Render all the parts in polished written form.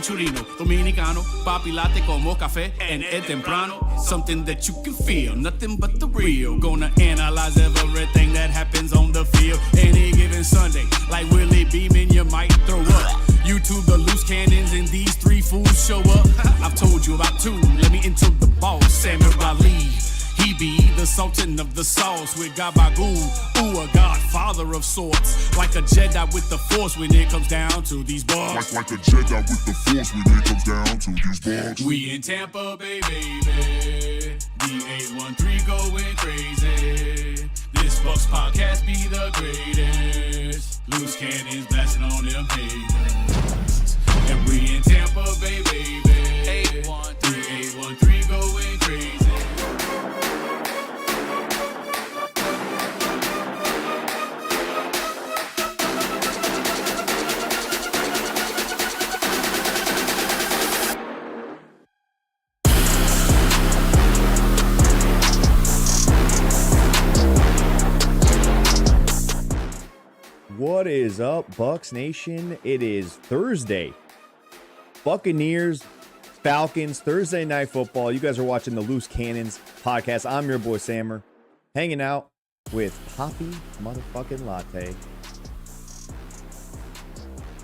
Churino, dominicano, papi latte como café and el temprano. Something that you can feel, nothing but the real. Gonna analyze everything that happens on the field. Any given Sunday, like Willie Beeman, you might throw up. YouTube the loose cannons and these three fools show up. I've told you about two, let me into the boss, Samuel Ali. He be the sultan of the sauce with Gabagoo, ooh, a godfather of sorts. Like a Jedi with the force when it comes down to these Bucs. Like a Jedi with the force when it comes down to these Bucs. We in Tampa Bay, baby. The 813 going crazy. This Bucs podcast be the greatest. Loose cannons blasting on them haters. And we in Tampa Bay, baby. 813 going crazy. What is up, Bucs Nation? It is Thursday. Buccaneers, Falcons, Thursday Night Football. You guys are watching the Loose Cannons podcast. I'm your boy, Sammer, hanging out with Poppy motherfucking Latte.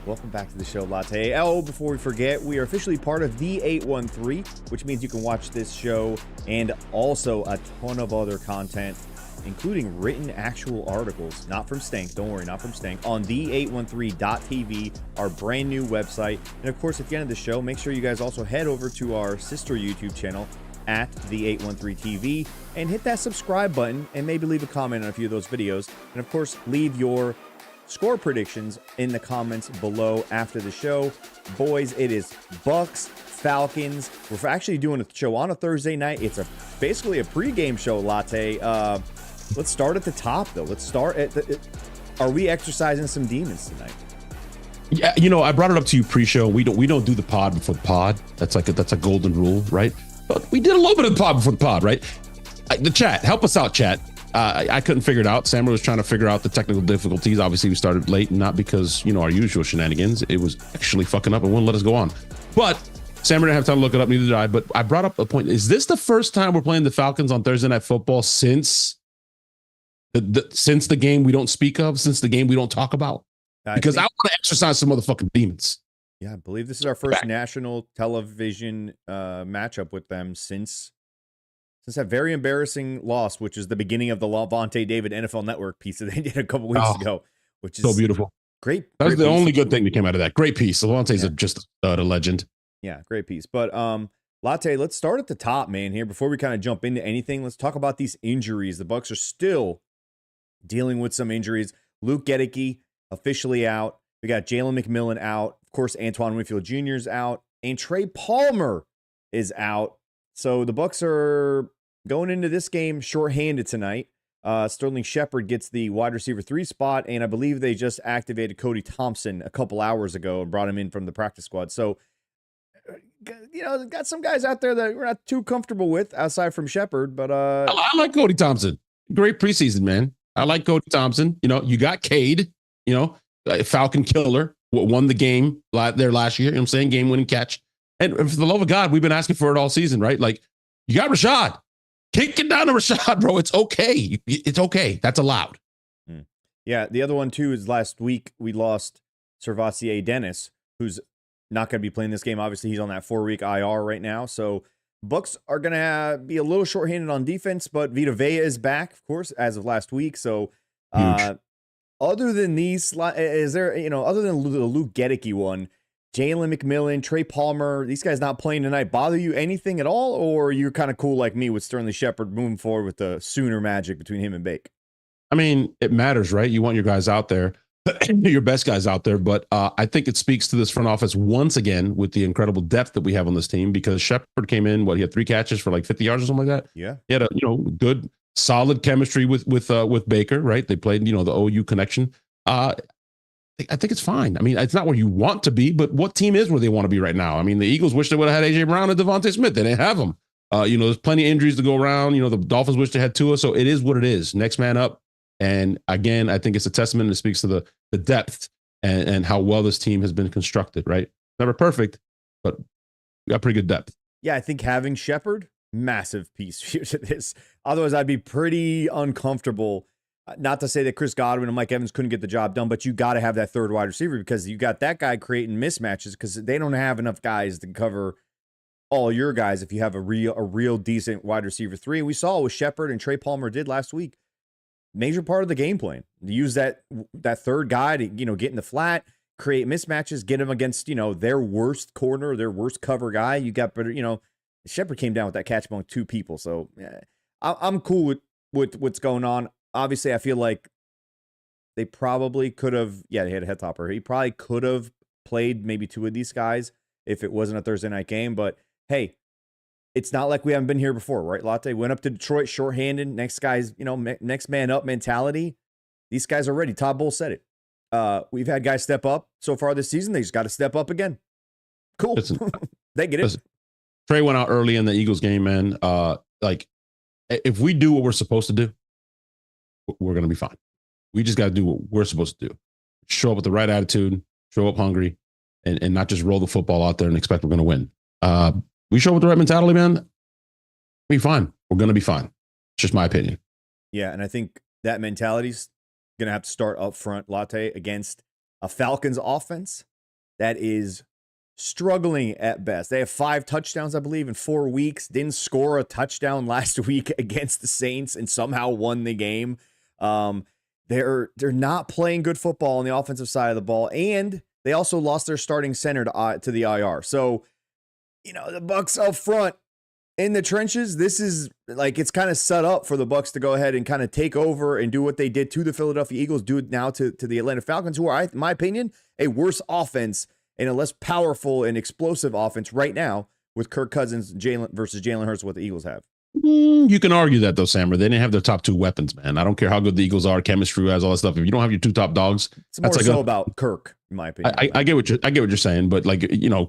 Welcome back to the show, Latte. Oh, before we forget, we are officially part of the 813, which means you can watch this show and also a ton of other content, including written actual articles, not from Stank, don't worry, not from Stank, on the813.tv, our brand new website. And of course, at the end of the show, make sure you guys also head over to our sister YouTube channel at the813TV and hit that subscribe button and maybe leave a comment on a few of those videos. And of course, leave your score predictions in the comments below after the show. Boys, it is Bucs, Falcons. We're actually doing a show on a Thursday night. It's basically a pregame show, Latte. Let's start at the top, though. Let's start at are we exercising some demons tonight? Yeah, you know, I brought it up to you pre-show. We don't do the pod before the pod. That's a golden rule, right? But we did a little bit of the pod before the pod, right? The chat, help us out, chat. I couldn't figure it out. Sammer was trying to figure out the technical difficulties. Obviously, we started late, not because, you know, our usual shenanigans. It was actually fucking up and wouldn't let us go on. But Sammer didn't have time to look it up, neither did I. But I brought up a point. Is this the first time we're playing the Falcons on Thursday Night Football since the game we don't speak of, since the game we don't talk about? Because I want to exercise some motherfucking demons. Yeah, I believe this is our first national television matchup with them since that very embarrassing loss, which is the beginning of the Lavonte David NFL Network piece that they did a couple weeks ago, which is so beautiful. Great. That was the piece. only good thing that came out of that. Great piece. Lavonte's just a legend. Yeah, great piece. But Latte, let's start at the top, man, here. Before we kind of jump into anything, let's talk about these injuries. The Bucs are still dealing with some injuries. Luke Gedeke officially out. We got Jalen McMillan out. Of course, Antoine Winfield Jr. is out. And Trey Palmer is out. So the Bucs are going into this game shorthanded tonight. Sterling Shepard gets the wide receiver 3 spot, and I believe they just activated Cody Thompson a couple hours ago and brought him in from the practice squad. So, you know, got some guys out there that we're not too comfortable with aside from Shepard, but I like Cody Thompson. Great preseason, man. I like Cody Thompson. You know, you got Cade, you know, Falcon killer, won the game there last year. You know what I'm saying? Game-winning catch. And for the love of God, we've been asking for it all season, right? Like, you got Rashad. Kick it down to Rashad, bro. It's okay. It's okay. That's allowed. Yeah, the other one, too, is last week we lost Servassier Dennis, who's not going to be playing this game. Obviously, he's on that 4-week IR right now. So Bucs are going to be a little shorthanded on defense, but Vita Vea is back, of course, as of last week. So other than these, is there, you know, other than the Luke Gedeke one, Jalen McMillan, Trey Palmer, these guys not playing tonight, bother you anything at all? Or you're kind of cool like me with Sterling Shepard moving forward with the Sooner magic between him and Bake? I mean, it matters, right? You want your guys out there, your best guys out there. But I think it speaks to this front office once again with the incredible depth that we have on this team, because Shepard came in, he had 3 catches for like 50 yards or something like that. Yeah. He had a, you know, good, solid chemistry with Baker, right? They played, you know, the OU connection. I think it's fine. I mean, it's not where you want to be, but what team is where they want to be right now? I mean, the Eagles wish they would have had A.J. Brown and Devontae Smith. They didn't have them. You know, there's plenty of injuries to go around. You know, the Dolphins wish they had Tua. So it is what it is. Next man up. And again, I think it's a testament and it speaks to the depth and how well this team has been constructed, right? Never perfect, but we got pretty good depth. Yeah, I think having Shepard, massive piece to this. Otherwise, I'd be pretty uncomfortable. Not to say that Chris Godwin and Mike Evans couldn't get the job done, but you got to have that third wide receiver because you got that guy creating mismatches because they don't have enough guys to cover all your guys if you have a real decent wide receiver 3. And we saw what Shepard and Trey Palmer did last week. Major part of the game plan. Use that third guy to, get in the flat, create mismatches, get them against, their worst corner, their worst cover guy. You got better, Shepard came down with that catch among 2 people. So yeah, I'm cool with what's going on. Obviously, I feel like they probably could have, they had a head topper. He probably could have played maybe 2 of these guys if it wasn't a Thursday night game. But hey, it's not like we haven't been here before, right, Latte? Went up to Detroit shorthanded. Next guy's, next man up mentality. These guys are ready. Todd Bowles said it. We've had guys step up so far this season. They just got to step up again. Cool. Listen, they get it. Listen, Trey went out early in the Eagles game, man. If we do what we're supposed to do, we're going to be fine. We just got to do what we're supposed to do. Show up with the right attitude, show up hungry, and not just roll the football out there and expect we're going to win. We show up with the right mentality, man. We'll be fine. We're going to be fine. It's just my opinion. Yeah, and I think that mentality's going to have to start up front, Latte, against a Falcons offense that is struggling at best. They have 5 touchdowns, I believe, in 4 weeks. Didn't score a touchdown last week against the Saints and somehow won the game. They're not playing good football on the offensive side of the ball, and they also lost their starting center to the IR. So, the Bucs up front in the trenches, this is like it's kind of set up for the Bucs to go ahead and kind of take over and do what they did to the Philadelphia Eagles, do it now to the Atlanta Falcons, who are, in my opinion, a worse offense and a less powerful and explosive offense right now with Kirk Cousins versus Jalen Hurts, what the Eagles have. You can argue that, though, Sammer. They didn't have their top 2 weapons, man. I don't care how good the Eagles are, chemistry, has all that stuff. If you don't have your 2 top dogs, it's more so about Kirk, in my opinion. I get what you're saying, but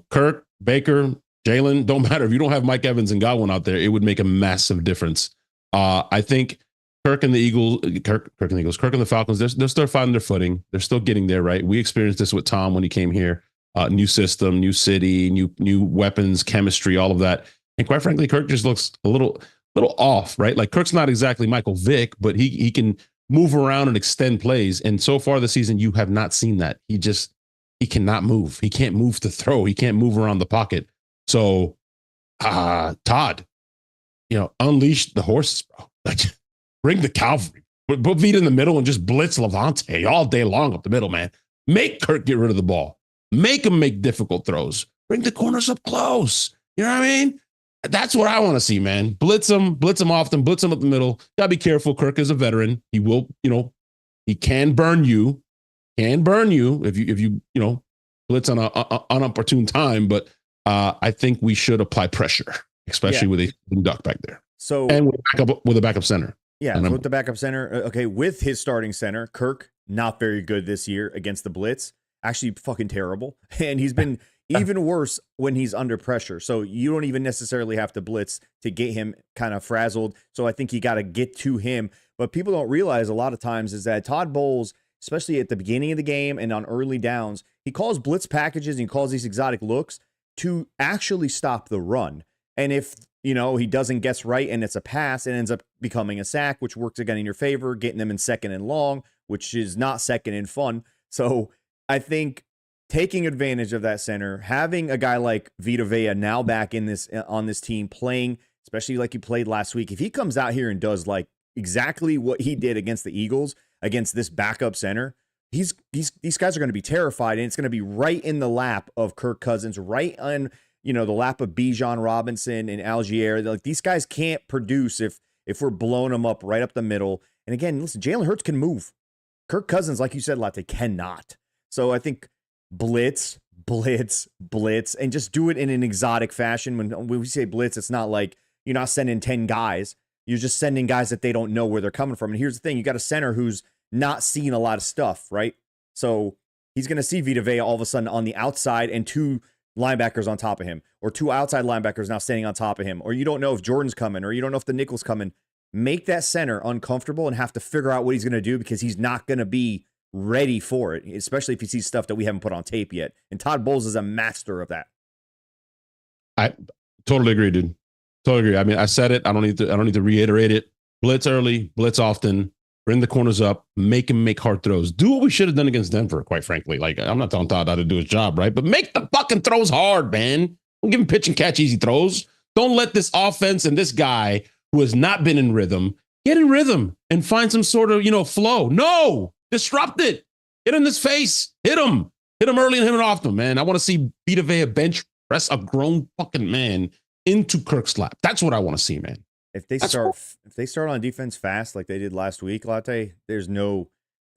Kirk, Baker, Jalen, don't matter. If you don't have Mike Evans and Godwin out there, it would make a massive difference. I think Kirk and the Falcons, they're still finding their footing. They're still getting there, right? We experienced this with Tom when he came here. New system, new city, new weapons, chemistry, all of that. And quite frankly, Kirk just looks a little off, right? Like Kirk's not exactly Michael Vick, but he can move around and extend plays. And so far this season, you have not seen that. He cannot move. He can't move to throw. He can't move around the pocket. So, Todd, unleash the horses, bro. Like, bring the cavalry. Put Vita in the middle and just blitz Levante all day long up the middle, man. Make Kirk get rid of the ball. Make him make difficult throws. Bring the corners up close. You know what I mean? That's what I want to see, man. Blitz him often, blitz him up the middle. Gotta be careful. Kirk is a veteran. He will, he can burn you. If you blitz on an unopportune time, but I think we should apply pressure, especially with a duck back there. So and with a backup center. Yeah, so with the backup center. Okay, with his starting center, Kirk, not very good this year against the blitz. Actually, fucking terrible. And he's been even worse when he's under pressure. So you don't even necessarily have to blitz to get him kind of frazzled. So I think you got to get to him. But people don't realize a lot of times is that Todd Bowles, especially at the beginning of the game and on early downs, he calls blitz packages and he calls these exotic looks to actually stop the run. And if, he doesn't guess right and it's a pass, it ends up becoming a sack, which works again in your favor, getting them in 2nd and long, which is not 2nd and fun. So I think taking advantage of that center, having a guy like Vita Vea now back on this team playing, especially like he played last week, if he comes out here and does like exactly what he did against the Eagles, against this backup center, these guys are going to be terrified, and it's going to be right in the lap of Kirk Cousins, right on the lap of Bijan Robinson and Algier. Like, these guys can't produce if we're blowing them up right up the middle. And again, listen, Jalen Hurts can move. Kirk Cousins, like you said, Latte, cannot. So I think blitz, and just do it in an exotic fashion. When we say blitz, it's not like you're not sending 10 guys. You're just sending guys that they don't know where they're coming from. And here's the thing. You got a center who's not seeing a lot of stuff, right? So he's going to see Vita Vea all of a sudden on the outside and 2 linebackers on top of him, or 2 outside linebackers now standing on top of him, or you don't know if Jordan's coming, or you don't know if the nickel's coming. Make that center uncomfortable and have to figure out what he's going to do, because he's not going to be ready for it, especially if he sees stuff that we haven't put on tape yet. And Todd Bowles is a master of that. I totally agree, dude. Totally agree. I mean, I said it. I don't need to reiterate it. Blitz early, blitz often, bring the corners up, make him make hard throws. Do what we should have done against Denver, quite frankly. Like, I'm not telling Todd how to do his job, right? But make the fucking throws hard, man. Don't give him pitch and catch easy throws. Don't let this offense and this guy who has not been in rhythm get in rhythm and find some sort of, flow. No, disrupt it. Get in his face. Hit him. Hit him early and hit him often, man. I want to see Vita Vea bench press a grown fucking man into Kirk's lap. That's what I want to see, man. If they start on defense fast like they did last week, Latte, there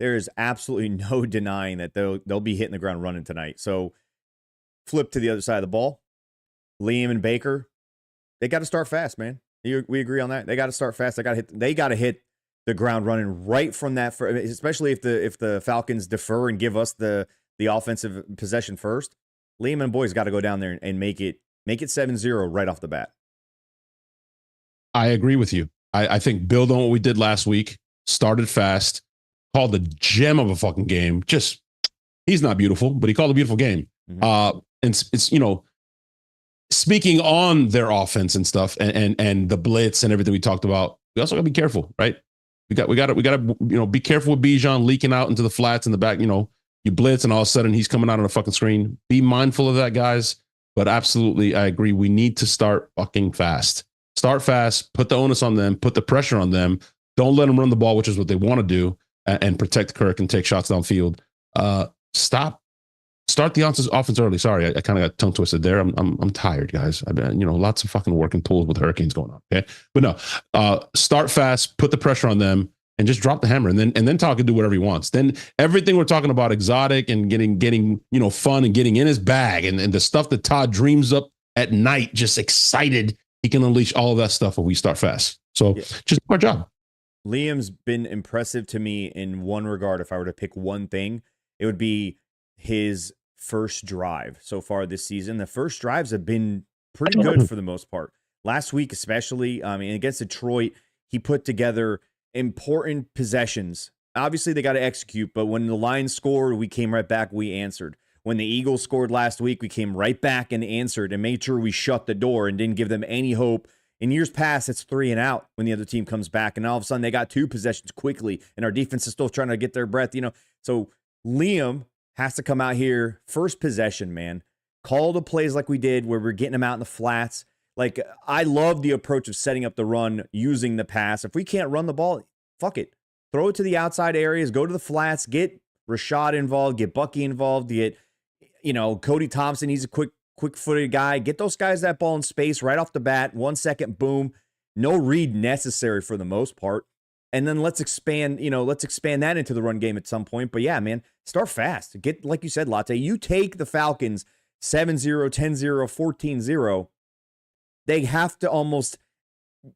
is absolutely no denying that they'll be hitting the ground running tonight. So flip to the other side of the ball. Liam and Baker, they got to start fast, man. We agree on that. They got to start fast. They got to hit the ground running right from that, especially if the Falcons defer and give us the offensive possession first. Liam and boys got to go down there and make it 7-0 right off the bat. I agree with you. I think build on what we did last week. Started fast, called the gem of a fucking game. Just, he's not beautiful, but he called a beautiful game. Mm-hmm. And it's speaking on their offense and stuff, and the blitz and everything we talked about. We also got to be careful, right? We got to be careful with Bijan leaking out into the flats in the back. You blitz and all of a sudden he's coming out on a fucking screen. Be mindful of that, guys. But absolutely, I agree. We need to start fucking fast. Start fast, put the onus on them, put the pressure on them. Don't let them run the ball, which is what they want to do, and protect Kirk and take shots downfield. Start the offense early. Sorry, I kind of got tongue twisted there. I'm tired, guys. I've been, lots of fucking working pools with hurricanes going on. Okay, but no, start fast, put the pressure on them, and just drop the hammer, and then talk and do whatever he wants. Then everything we're talking about, exotic and getting fun and getting in his bag, and the stuff that Todd dreams up at night, just excited. He can unleash all of that stuff if we start fast. So just do our job. Liam's been impressive to me in one regard. If I were to pick one thing, it would be his first drive so far this season. The first drives have been pretty good for the most part. Last week, especially, against Detroit, he put together important possessions. Obviously, they got to execute, but when the Lions scored, we came right back. We answered. When the Eagles scored last week, we came right back and answered and made sure we shut the door and didn't give them any hope. In years past, it's 3 and out when the other team comes back, and all of a sudden they got 2 possessions quickly, and our defense is still trying to get their breath. So Liam has to come out here first possession, man. Call the plays like we did, where we're getting them out in the flats. Like, I love the approach of setting up the run using the pass. If we can't run the ball, fuck it. Throw it to the outside areas, go to the flats, get Rashad involved, get Bucky involved, get Cody Thompson, he's a quick-footed guy. Get those guys that ball in space right off the bat. 1 second, boom. No read necessary for the most part. And then let's expand that into the run game at some point. But yeah, man, start fast. Get, like you said, Latte, you take the Falcons 7-0, 10-0, 14-0. They have to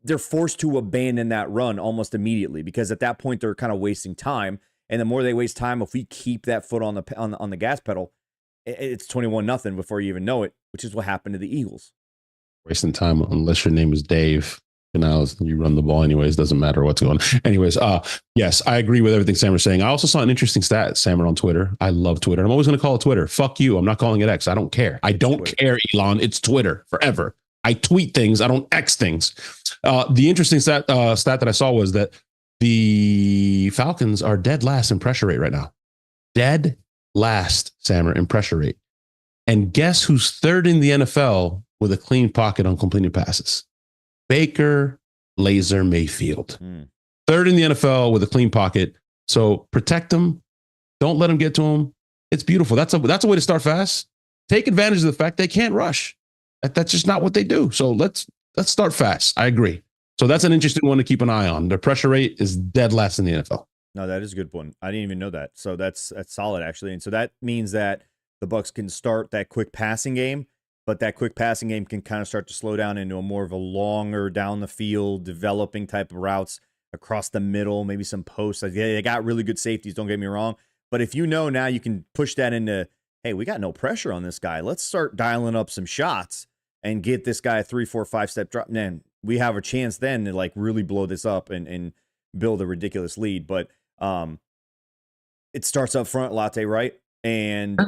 they're forced to abandon that run almost immediately, because at that point they're kind of wasting time. And the more they waste time, if we keep that foot on the gas pedal, it's 21-0 before you even know it, which is what happened to the Eagles. Wasting time unless your name is Dave. Now you run the ball anyways. Doesn't matter what's going on. Anyways, yes, I agree with everything Sam was saying. I also saw an interesting stat, Sam, on Twitter. I love Twitter. I'm always going to call it Twitter. Fuck you. I'm not calling it X. I don't care. I don't care, Elon. It's Twitter forever. I tweet things. I don't X things. The interesting stat that I saw was that the Falcons are dead last in pressure rate right now. Dead last, Sammer, in pressure rate. And guess who's third in the NFL with a clean pocket on completed passes? Baker Laser Mayfield. Third in the NFL with a clean pocket. So protect them. Don't let them get to him. It's beautiful. That's a way to start fast. Take advantage of the fact they can't rush. That's just not what they do. So let's start fast. I agree. So that's an interesting one to keep an eye on. Their pressure rate is dead last in the NFL. No, that is a good one. I didn't even know that. So that's solid, actually. And so that means that the Bucs can start that quick passing game, but that quick passing game can kind of start to slow down into a more of a longer down the field, developing type of routes across the middle, maybe some posts. Like, yeah, they got really good safeties, don't get me wrong. But if now you can push that into, hey, we got no pressure on this guy. Let's start dialing up some shots and get this guy a 3, 4, 5 step drop. Man, we have a chance then to like really blow this up and build a ridiculous lead. But it starts up front, Latte, right? And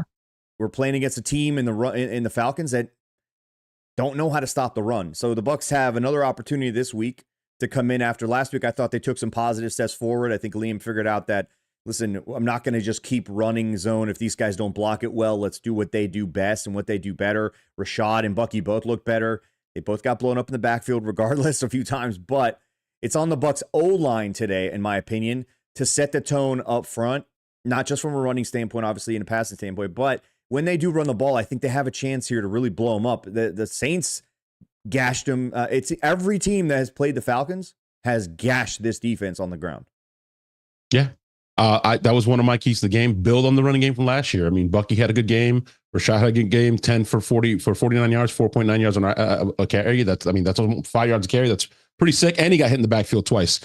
we're playing against a team in the Falcons that don't know how to stop the run. So the Bucs have another opportunity this week to come in after last week. I thought they took some positive steps forward. I think Liam figured out that, listen, I'm not going to just keep running zone if these guys don't block it well. Let's do what they do best and what they do better. Rashad and Bucky both look better. They both got blown up in the backfield regardless a few times, but it's on the Bucs O-line today, in my opinion, to set the tone up front, not just from a running standpoint, obviously, and a passing standpoint, but when they do run the ball, I think they have a chance here to really blow them up. The Saints gashed them. It's every team that has played the Falcons has gashed this defense on the ground. Yeah. That was one of my keys to the game. Build on the running game from last year. I mean, Bucky had a good game. Rashad had a good game, 10 for 49 yards, 4.9 yards on a carry. That's almost 5 yards a carry. That's pretty sick. And he got hit in the backfield twice.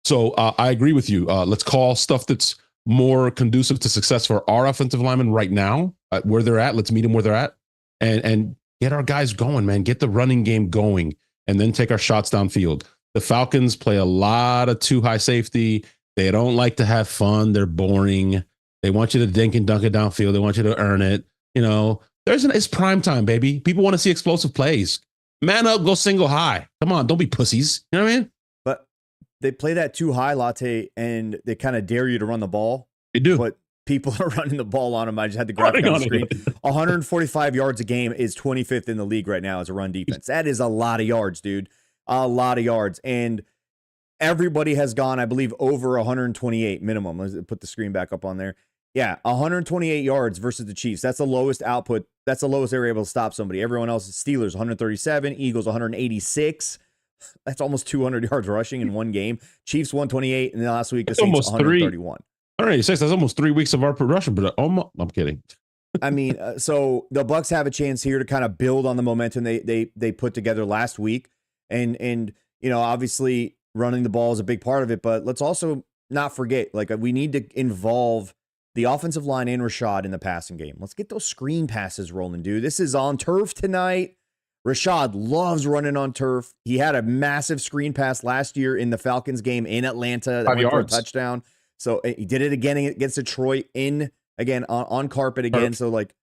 So I agree with you. Let's call stuff that's more conducive to success for our offensive linemen right now, where they're at. Let's meet them where they're at and get our guys going, man. Get the running game going and then take our shots downfield. The Falcons play a lot of too high safety. They don't like to have fun. They're boring. They want you to dink and dunk it downfield. They want you to earn it. You know, it's prime time, baby. People want to see explosive plays. Man up, go single high. Come on, don't be pussies. You know what I mean? But they play that too high, Latte, and they kind of dare you to run the ball. They do. But people are running the ball on them. I just had the graphic on the screen. 145 yards a game is 25th in the league right now as a run defense. That is a lot of yards, dude. A lot of yards. And everybody has gone, I believe, over 128 minimum. Let's put the screen back up on there. Yeah, 128 yards versus the Chiefs. That's the lowest output. That's the lowest they were able to stop somebody. Everyone else is Steelers 137, Eagles 186. That's almost 200 yards rushing in one game. Chiefs 128, and then last week the Saints 131. 186. That's almost 3 weeks of our production. But I'm kidding. I mean, so the Bucs have a chance here to kind of build on the momentum they put together last week, and you know, obviously running the ball is a big part of it, but let's also not forget, like, we need to involve the offensive line and Rashad in the passing game. Let's get those screen passes rolling, dude. This is on turf tonight. Rashad loves running on turf. He had a massive screen pass last year in the Falcons game in Atlanta that went for a touchdown. So he did it again against Detroit on carpet again. So like,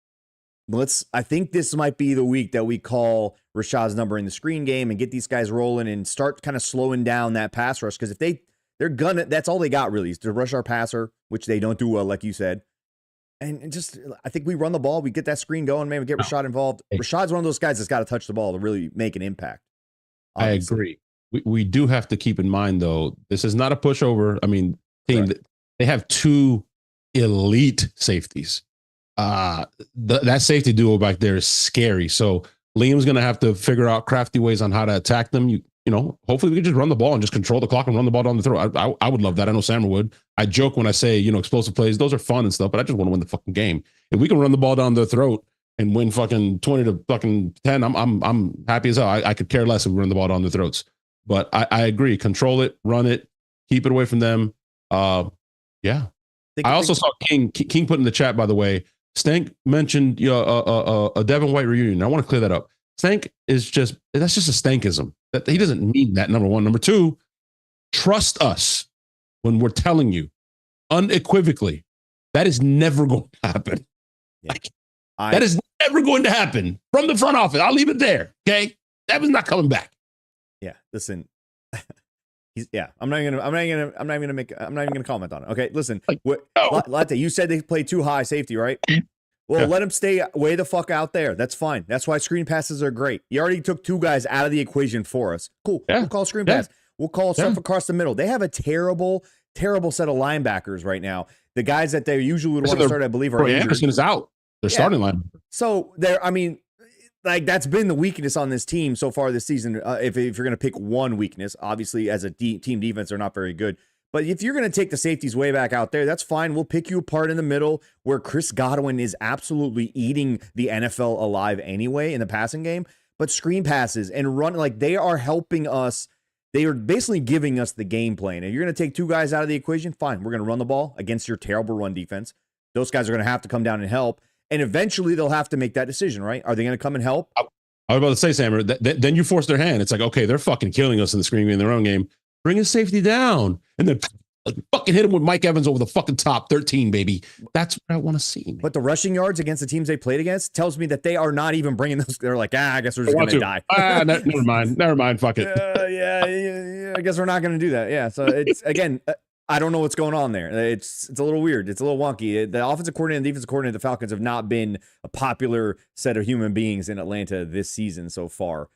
I think this might be the week that we call Rashad's number in the screen game and get these guys rolling and start kind of slowing down that pass rush. Because if they're gonna, that's all they got really is to rush our passer, which they don't do well, like you said. And just, I think we run the ball, we get that screen going, man, we get Rashad involved. Rashad's one of those guys that's got to touch the ball to really make an impact. Obviously. I agree. We do have to keep in mind, though, this is not a pushover. I mean, they have two elite safeties. That safety duo back there is scary. So Liam's going to have to figure out crafty ways on how to attack them. You know, hopefully we can just run the ball and just control the clock and run the ball down the throat. I would love that. I know Sam would. I joke when I say, you know, explosive plays, those are fun and stuff, but I just want to win the fucking game. If we can run the ball down their throat and win fucking 20 to fucking 10, I'm happy as hell. I could care less if we run the ball down their throats. But I agree. Control it, run it, keep it away from them. Yeah. I also saw King put in the chat, by the way. Stank mentioned a Devin White reunion. I want to clear that up. Stank that's just a Stankism. That he doesn't mean that, number one. Number two, trust us when we're telling you unequivocally that is never going to happen. Yeah. That is never going to happen from the front office. I'll leave it there. Okay, Devin's not coming back. Yeah, listen. I'm not even gonna comment on it. Okay, listen. Latte, you said they play too high safety, right? Well, let them stay way the fuck out there. That's fine. That's why screen passes are great. You already took two guys out of the equation for us. Cool. Yeah. We'll call screen pass. We'll call stuff across the middle. They have a terrible, terrible set of linebackers right now. The guys that they usually would want to start, I believe, are injured. Anderson is out. They're starting line. So that's been the weakness on this team so far this season. If you're going to pick one weakness, obviously as a team defense, they're not very good. But if you're going to take the safeties way back out there, that's fine. We'll pick you apart in the middle where Chris Godwin is absolutely eating the NFL alive anyway in the passing game. But screen passes and run, like, they are helping us. They are basically giving us the game plan. If you're going to take two guys out of the equation, fine. We're going to run the ball against your terrible run defense. Those guys are going to have to come down and help. And eventually they'll have to make that decision, right? Are they going to come and help? I was about to say, Sammer, then you force their hand. It's like, okay, they're fucking killing us in the screen game in their own game. Bring his safety down. And then Fucking hit him with Mike Evans over the fucking top, 13, baby. That's what I want to see, man. But the rushing yards against the teams they played against tells me that they are not even bringing those. They're like, I guess we're just going to die. Never mind. Fuck it. Yeah. I guess we're not going to do that. Yeah. So it's, again, I don't know what's going on there. It's a little weird. It's a little wonky. The offensive coordinator and defensive coordinator of the Falcons have not been a popular set of human beings in Atlanta this season so far.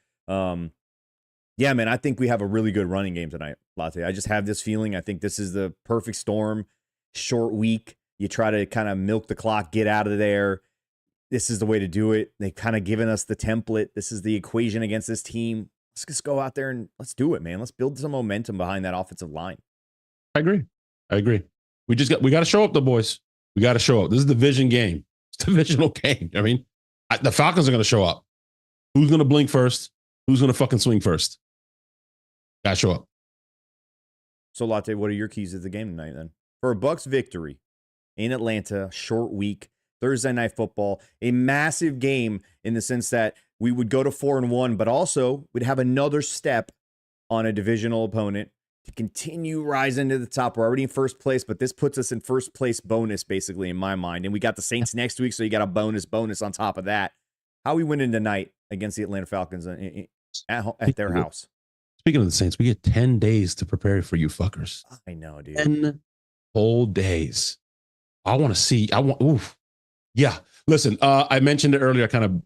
Yeah, man, I think we have a really good running game tonight, Latte. I just have this feeling. I think this is the perfect storm. Short week. You try to kind of milk the clock, get out of there. This is the way to do it. They've kind of given us the template. This is the equation against this team. Let's just go out there and let's do it, man. Let's build some momentum behind that offensive line. I agree. We got to show up, the boys. We got to show up. This is the division game. It's a divisional game. I mean, the Falcons are going to show up. Who's going to blink first? Who's going to fucking swing first? Got to show up. So, Latte, what are your keys to the game tonight then? For a Bucs victory in Atlanta, short week, Thursday Night Football, a massive game in the sense that we would go to 4-1, but also we'd have another step on a divisional opponent to continue rising to the top. We're already in first place, but this puts us in first place bonus, basically, in my mind. And we got the Saints next week, so you got a bonus on top of that. How are we winning tonight against the Atlanta Falcons at their house? Speaking of the Saints, we get 10 days to prepare for you fuckers. I know, dude. 10 whole days. Yeah. Listen, I mentioned it earlier. I kind of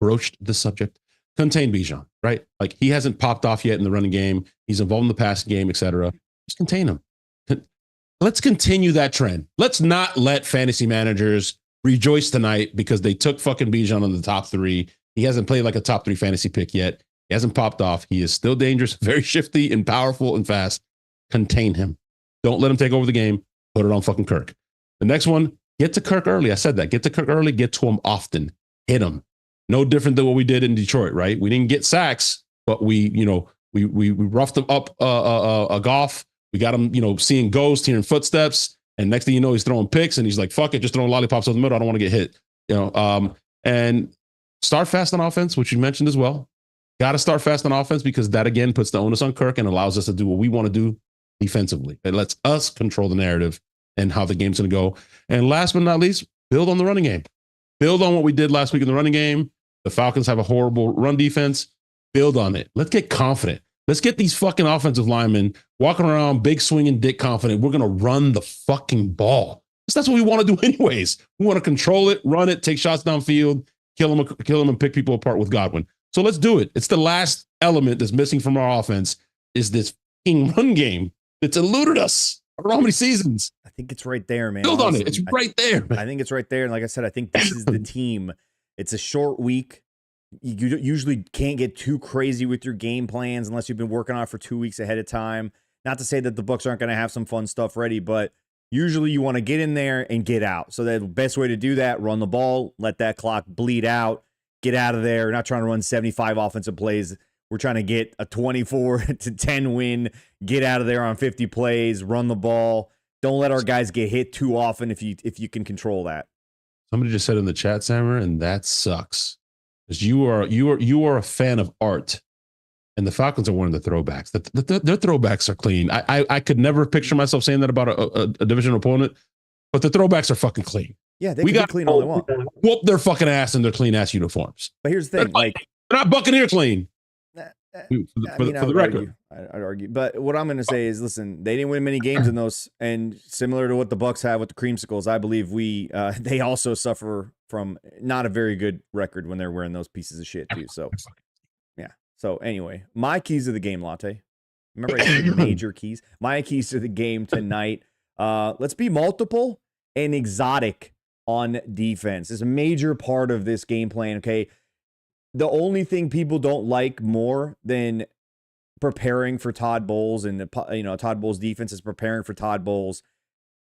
broached the subject. Contain Bijan, right? Like, he hasn't popped off yet in the running game. He's involved in the passing game, etc. Just contain him. Let's continue that trend. Let's not let fantasy managers rejoice tonight because they took fucking Bijan on the top 3. He hasn't played like a top 3 fantasy pick yet. He hasn't popped off. He is still dangerous, very shifty and powerful and fast. Contain him. Don't let him take over the game. Put it on fucking Kirk. The next one, get to Kirk early. I said that. Get to Kirk early. Get to him often. Hit him. No different than what we did in Detroit, right? We didn't get sacks, but we roughed him up a golf. We got him, seeing ghosts, hearing footsteps. And next thing you know, he's throwing picks and he's like, fuck it, just throwing lollipops over the middle. I don't want to get hit. And start fast on offense, which you mentioned as well. Got to start fast on offense because that, again, puts the onus on Kirk and allows us to do what we want to do defensively. It lets us control the narrative and how the game's going to go. And last but not least, build on the running game. Build on what we did last week in the running game. The Falcons have a horrible run defense. Build on it. Let's get confident. Let's get these fucking offensive linemen walking around big swinging dick confident. We're going to run the fucking ball. That's what we want to do anyways. We want to control it, run it, take shots downfield, kill them and pick people apart with Godwin. So let's do it. It's the last element that's missing from our offense is this fucking run game that's eluded us for how many seasons. I think it's right there, man. Build on it. It's right there, man. I think it's right there. And like I said, I think this is the team. It's a short week. You usually can't get too crazy with your game plans unless you've been working on it for 2 weeks ahead of time. Not to say that the Bucs aren't going to have some fun stuff ready, but usually you want to get in there and get out. So the best way to do that, run the ball, let that clock bleed out, get out of there. We're not trying to run 75 offensive plays. We're trying to get a 24-10 win, get out of there on 50 plays, run the ball. Don't let our guys get hit too often if you can control that. Somebody just said in the chat, Sammer, and that sucks. Because you are a fan of art, and the Falcons are one of the throwbacks. Their throwbacks are clean. I could never picture myself saying that about a divisional opponent, but the throwbacks are fucking clean. Yeah, they can be clean all they want. Whoop their fucking ass in their clean ass uniforms. But here's the thing, they're not Buccaneer clean. For the record. I'd argue. But what I'm going to say is, listen, they didn't win many games in those, and similar to what the Bucs have with the creamsicles, I believe they also suffer from not a very good record when they're wearing those pieces of shit too. So, yeah. So anyway, my keys to the game, Latte. Remember I said major keys? My keys to the game tonight. Let's be multiple and exotic on defense. It's a major part of this game plan, okay? The only thing people don't like more than preparing for Todd Bowles and Todd Bowles' defense is preparing for Todd Bowles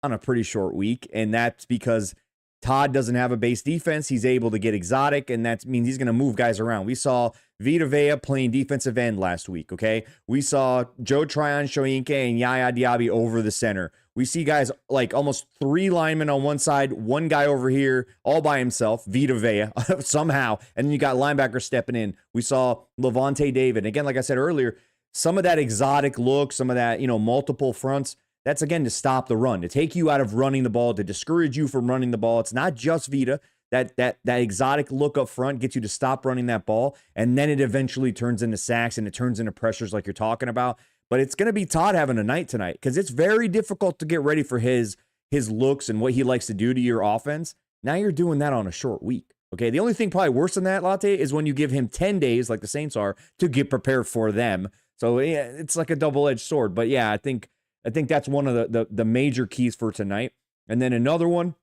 on a pretty short week, and that's because Todd doesn't have a base defense. He's able to get exotic, and that means he's going to move guys around. We saw Vita Vea playing defensive end last week, okay? We saw Joe Tryon, Shoyinka, and Yaya Diaby over the center. We see guys like almost 3 linemen on one side, 1 guy over here, all by himself, Vita Vea, somehow. And then you got linebackers stepping in. We saw Levante David. Again, like I said earlier, some of that exotic look, some of that, multiple fronts, That's, again, to stop the run, to take you out of running the ball, to discourage you from running the ball. It's not just Vita. That exotic look up front gets you to stop running that ball, and then it eventually turns into sacks and it turns into pressures like you're talking about. But it's going to be Todd having a night tonight because it's very difficult to get ready for his looks and what he likes to do to your offense. Now you're doing that on a short week. Okay, the only thing probably worse than that, Latte, is when you give him 10 days, like the Saints are, to get prepared for them. So yeah, it's like a double-edged sword. But yeah, I think that's one of the major keys for tonight. And then another one,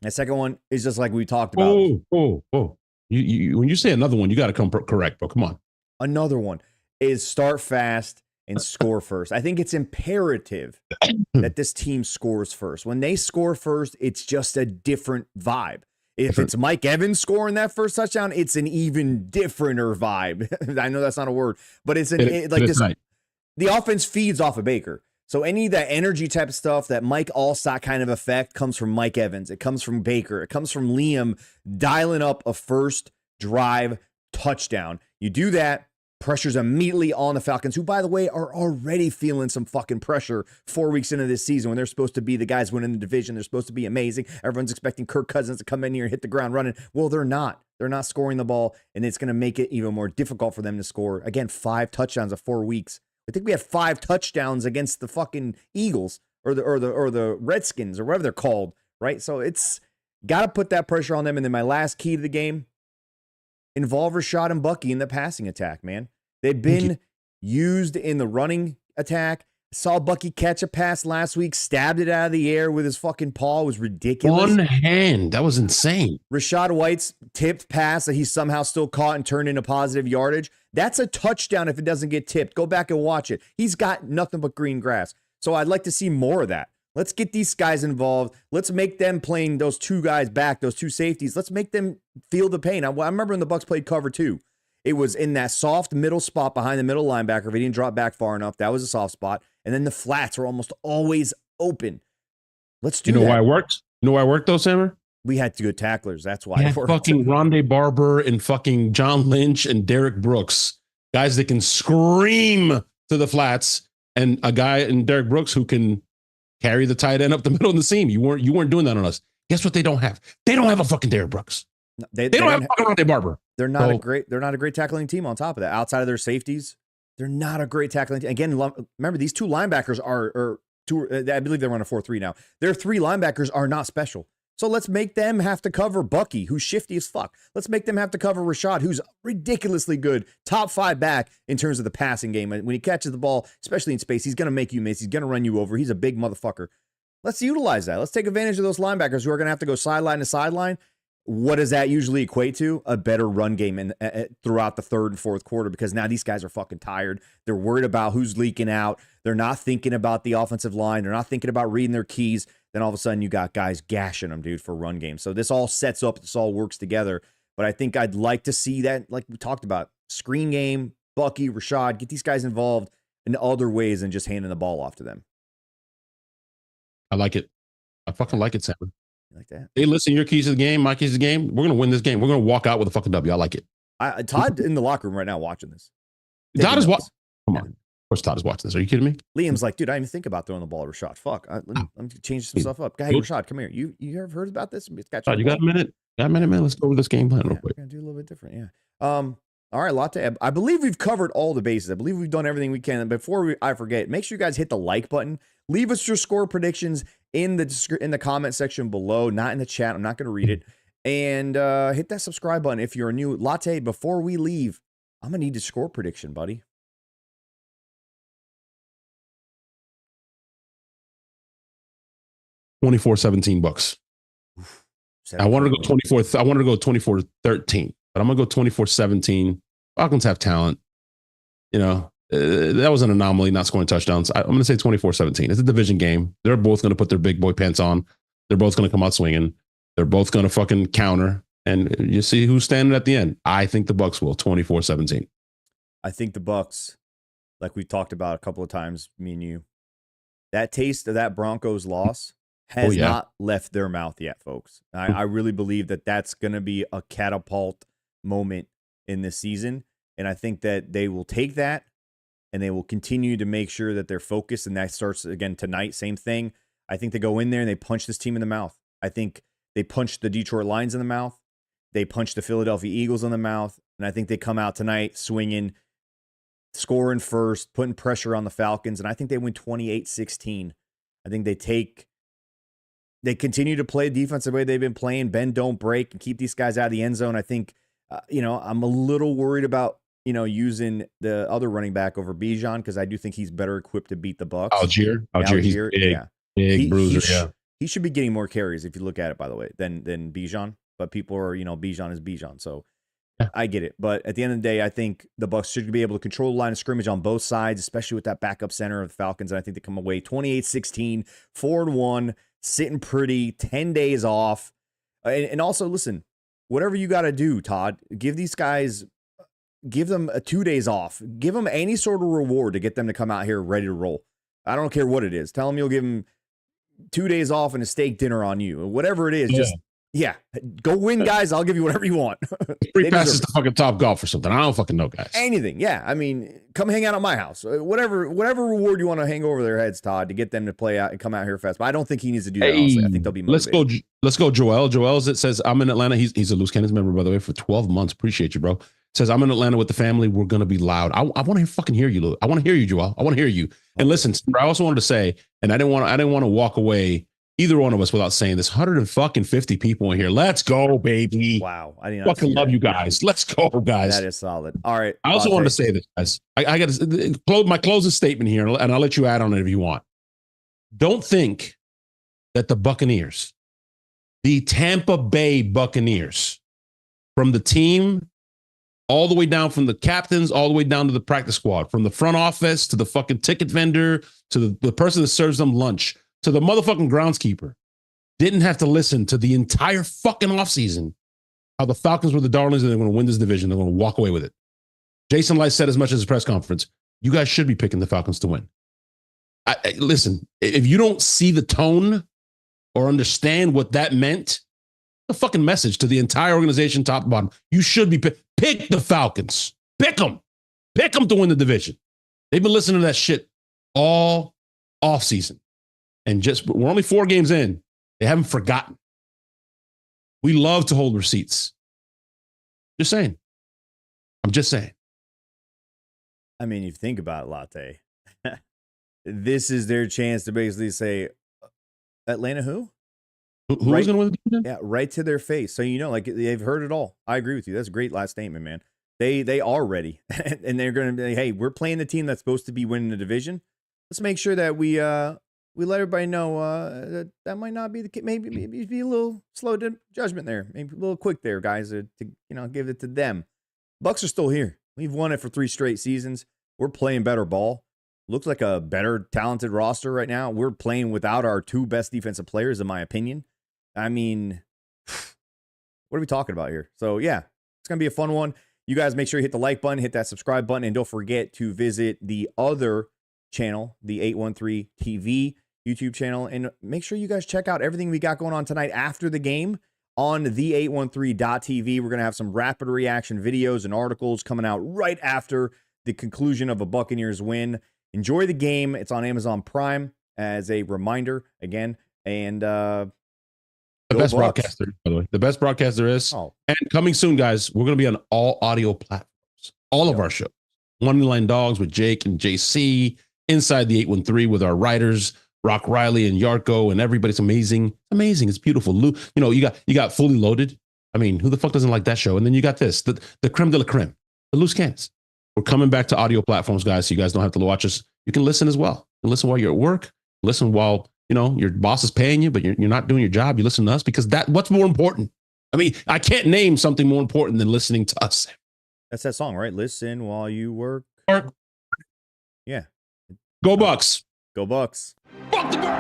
the second one is just like we talked about. Oh. You when you say another one, you got to come correct, bro. Come on. Another one is start fast and score first. I think it's imperative that this team scores first. When they score first, it's just a different vibe. If it's Mike Evans scoring that first touchdown, it's an even differenter vibe. I know that's not a word, but it's the offense feeds off of Baker. So any of that energy type of stuff, that Mike Allstott kind of effect, comes from Mike Evans. It comes from Baker. It comes from Liam dialing up a first drive touchdown. You do that, pressure's immediately on the Falcons, who, by the way, are already feeling some fucking pressure 4 weeks into this season when they're supposed to be the guys winning the division. They're supposed to be amazing. Everyone's expecting Kirk Cousins to come in here and hit the ground running. Well, they're not. They're not scoring the ball, and it's going to make it even more difficult for them to score. Again, 5 touchdowns of 4 weeks. I think we had 5 touchdowns against the fucking Eagles or the Redskins or whatever they're called, right? So it's got to put that pressure on them. And then my last key to the game, involve Rashad and Bucky in the passing attack, man. They've been used in the running attack. Saw Bucky catch a pass last week, stabbed it out of the air with his fucking paw. It was ridiculous. One hand. That was insane. Rashad White's tipped pass that he somehow still caught and turned into positive yardage. That's a touchdown if it doesn't get tipped. Go back and watch it. He's got nothing but green grass. So I'd like to see more of that. Let's get these guys involved. Let's make them playing those 2 guys back, those 2 safeties. Let's make them feel the pain. I remember when the Bucs played cover 2. It was in that soft middle spot behind the middle linebacker. If he didn't drop back far enough, that was a soft spot. And then the flats were almost always open. Let's do that. You know why it worked? You know why it worked, though, Sammer? We had good tacklers. That's why it worked. Fucking Rondé Barber and fucking John Lynch and Derek Brooks. Guys that can scream to the flats, and a guy in Derek Brooks who can carry the tight end up the middle of the seam. You weren't doing that on us. Guess what they don't have? They don't have a fucking Derek Brooks. No, they don't have fucking Rondé Barber. They're not a great tackling team on top of that. Outside of their safeties, they're not a great tackling team. Again, remember, these 2 linebackers are I believe they're on a 4-3 now. Their 3 linebackers are not special. So let's make them have to cover Bucky, who's shifty as fuck. Let's make them have to cover Rashad, who's ridiculously good, top 5 back in terms of the passing game. When he catches the ball, especially in space, he's going to make you miss. He's going to run you over. He's a big motherfucker. Let's utilize that. Let's take advantage of those linebackers who are going to have to go sideline to sideline. What does that usually equate to? A better run game throughout the 3rd and 4th quarter, because now these guys are fucking tired. They're worried about who's leaking out. They're not thinking about the offensive line. They're not thinking about reading their keys. Then all of a sudden you got guys gashing them, dude, for run game. So this all sets up, this all works together. But I think I'd like to see that, like we talked about, screen game, Bucky, Rashad, get these guys involved in other ways than just handing the ball off to them. I like it. I fucking like it, Sam. Like that. Hey, listen, your keys to the game, my keys to the game. We're going to win this game. We're going to walk out with a fucking W. I like it. Todd in the locker room right now watching this. Todd is watching. Come on. Of course, Todd is watching this. Are you kidding me? Liam's like, dude, I didn't even think about throwing the ball to Rashad. Fuck. Let me change some stuff up. Hey, Rashad, come here. You ever heard about this? Todd, you got a minute? Got a minute, man? Let's go over this game plan real quick. We're going to do a little bit different. Yeah. All right, Latte. I believe we've covered all the bases. I believe we've done everything we can. And before I forget, make sure you guys hit the like button. Leave us your score predictions in the comment section below, not in the chat. I'm not going to read it. And hit that subscribe button if you're a new. Latte, before we leave, I'm going to need a score prediction, buddy. $24-17 Bucs. I wanted to go 24. I wanted to go 24-13, but I'm gonna go 24-17. Falcons have talent. You know, that was an anomaly, not scoring touchdowns. I'm gonna say 24-17. It's a division game. They're both gonna put their big boy pants on. They're both gonna come out swinging. They're both gonna fucking counter, and you see who's standing at the end. I think the Bucs will 24-17. I think the Bucs, like we talked about a couple of times, me and you, that taste of that Broncos loss has not left their mouth yet, folks. I really believe that that's going to be a catapult moment in this season. And I think that they will take that and they will continue to make sure that they're focused, and that starts again tonight. Same thing. I think they go in there and they punch this team in the mouth. I think they punch the Detroit Lions in the mouth. They punch the Philadelphia Eagles in the mouth, and I think they come out tonight swinging, scoring first, putting pressure on the Falcons, and I think they win 28-16. I think they continue to play defense the way they've been playing, bend, don't break, and keep these guys out of the end zone. I think, I'm a little worried about, using the other running back over Bijan, because I do think he's better equipped to beat the Bucs. Algier, he's big, yeah. Big bruiser, He should be getting more carries, if you look at it, by the way, than Bijan. But people are, Bijan is Bijan. So yeah. I get it. But at the end of the day, I think the Bucs should be able to control the line of scrimmage on both sides, especially with that backup center of the Falcons. And I think they come away 28-16, 4-1, sitting pretty, 10 days off. And also, listen, whatever you got to do, Todd, give them 2 days off. Give them any sort of reward to get them to come out here ready to roll. I don't care what it is. Tell them you'll give them 2 days off and a steak dinner on you. Whatever it is, go win, guys. I'll give you whatever you want. Free passes to fucking Top Golf or something. I don't fucking know, guys. Anything, yeah. I mean, come hang out at my house. Whatever reward you want to hang over their heads, Todd, to get them to play out and come out here fast. But I don't think he needs to do that, honestly. I think they'll be motivated. Let's go, Joel. Joel says, I'm in Atlanta. He's a Loose Cannons member, by the way, for 12 months. Appreciate you, bro. Says, I'm in Atlanta with the family. We're going to be loud. I want to fucking hear you, Lou. I want to hear you, Joel. I want to hear you. And listen, I also wanted to say, and I didn't want to walk away, either one of us, without saying this, 150 people in here. Let's go, baby. Wow. I didn't fucking love you guys. Let's go, guys. That is solid. All right. I also wanted to say this, guys. I got to close my closing statement here, and I'll let you add on it if you want. Don't think that the Buccaneers, the Tampa Bay Buccaneers, from the team all the way down, from the captains all the way down to the practice squad, from the front office to the fucking ticket vendor to the person that serves them lunch to the motherfucking groundskeeper, didn't have to listen to the entire fucking offseason how the Falcons were the darlings and they're going to win this division. They're going to walk away with it. Jason Light said as much as his press conference. You guys should be picking the Falcons to win. Listen, if you don't see the tone or understand what that meant, the fucking message to the entire organization, top to bottom, you should be pick the Falcons. Pick them to win the division. They've been listening to that shit all offseason. And we're only 4 games in. They haven't forgotten. We love to hold receipts. Just saying. I'm just saying. I mean, if you think about it, Latte, this is their chance to basically say, Atlanta who? Who's going to win? Yeah, right to their face. So, like, they've heard it all. I agree with you. That's a great last statement, man. They are ready. And they're going to be, hey, we're playing the team that's supposed to be winning the division. Let's make sure that we let everybody know that might not be the case. Maybe be a little slow to judgment there. Maybe a little quick there, guys, to give it to them. Bucs are still here. We've won it for 3 straight seasons. We're playing better ball. Looks like a better talented roster right now. We're playing without our 2 best defensive players, in my opinion. I mean, what are we talking about here? So, yeah, it's going to be a fun one. You guys make sure you hit the like button, hit that subscribe button, and don't forget to visit the other channel, the 813 TV YouTube channel, and make sure you guys check out everything we got going on tonight after the game on the 813.tv. We're going to have some rapid reaction videos and articles coming out right after the conclusion of a Buccaneers win. Enjoy the game. It's on Amazon Prime as a reminder again. And the best broadcaster, by the way. The best broadcaster is. Oh. And coming soon, guys, we're going to be on all audio platforms. All of our shows. One Line Dogs with Jake and JC. Inside the 813 with our writers, Rock Riley and Yarko, and everybody's amazing. Amazing. It's beautiful. Lou, you got Fully Loaded. I mean, who the fuck doesn't like that show? And then you got this, the creme de la creme, the Loose Cannons. We're coming back to audio platforms, guys, so you guys don't have to watch us. You can listen as well. You can listen while you're at work. Listen while, your boss is paying you, but you're not doing your job. You listen to us because what's more important? I mean, I can't name something more important than listening to us. That's that song, right? Listen while you work. Yeah. Go Bucs. Go Bucs. Fuck the Bucs.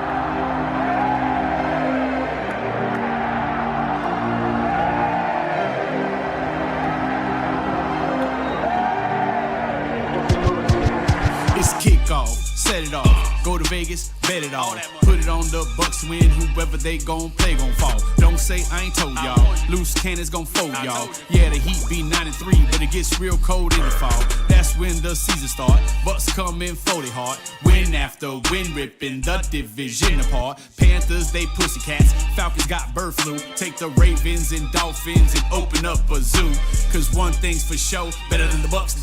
It's kickoff. Set it off. Go to Vegas. Bet it all. Put it on the Bucs win. Whoever they gon' play gon' fall. Don't say I ain't told y'all. Loose cannons gon' fold y'all. Yeah, the Heat be 9-3, but it gets real cold in the fall. That's when the season start. Bucs come in 40 hard. Win after win, ripping the division apart. Panthers, they pussycats. Falcons got bird flu. Take the Ravens and Dolphins and open up a zoo. Cause one thing's for sure, better than the Bucs.